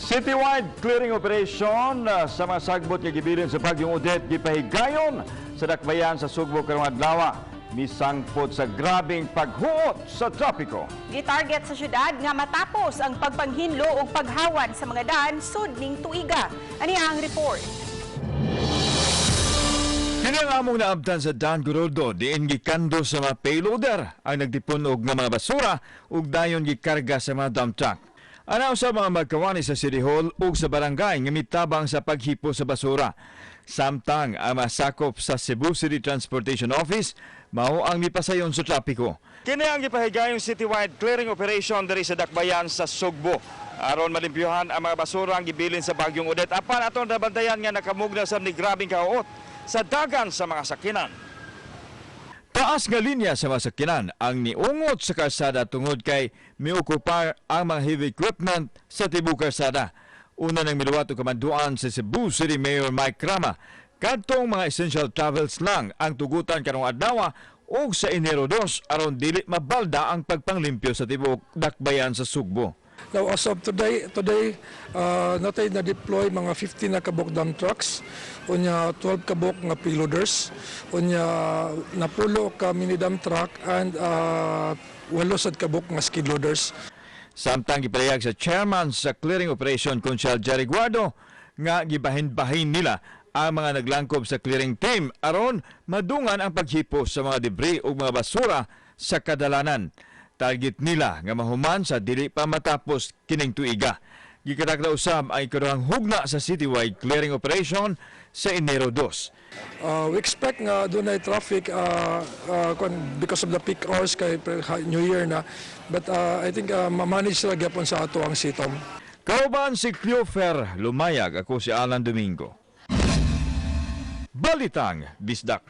Citywide clearing operation sa mga sagbot nga gibilin sa Bagyong Odette gipahigayon sa dakbayan sa Sugbo karong adlaw. Misangpot sa grabing paghuot sa trapiko. Gitarget sa syudad nga matapos ang pagpanghinlo o paghawan sa mga daan sud ning tuiga. Ani ang report. Kini ang among naabtan sa Dan Goroldo, diin gikando sa mga payloader ang nagdipon og nga mga basura ug dayon gikarga sa mga dump truck. Anaw sa mga magkawani sa City Hall ug sa barangay nga mitabang sa paghipo sa basura. Samtang ang masakop sa Cebu City Transportation Office mao ang mipasayon sa trapiko. Kini ang gipahigayong citywide clearing operation diri sa dakbayan sa Sugbo. Aron malimpyuhan ang mga basura ang gibilin sa Bagyong Odette apan aton nabantayan nga nakamugna sa ni grabing kaot sa dagan sa mga sakinan. Taas nga linya sa mga sakinan ang niungot sa kalsada tungod kay miokupar ang mga heavy equipment sa tibok kalsada. Una nang miluwato kamanduan sa Cebu City Mayor Mike Rama, kadtong mga essential travels lang ang tugutan karong adlaw ug sa Enero 2 aron dili mabalda ang pagpanglimpyo sa tibok dakbayan sa Sugbo. Now, as of today natay na-deploy mga 15 na kabok dump trucks, unya 12 kabok nga payloaders, unya napulo ka mini dump truck, and 8 sad kabok nga skid loaders. Samtang gipalihag sa chairman sa clearing operation Conchal Jerry Guardo nga gibahin-bahin nila ang mga naglangkob sa clearing team aron madungan ang paghipo sa mga debris o mga basura sa kadalanan. Target nila nga mahuman sa dili pa matapos kining tuiga. Gikatakda usab ang ikaduhang hugna sa citywide clearing operation sa Enero 2. We expect nga doon ay traffic because of the peak hours kay New Year na, but I think ma-manage sila gyapon sa ato ang sitom. Kauban si Cleofer Lumayag, ako si Alan Domingo. Balitang Bisdak.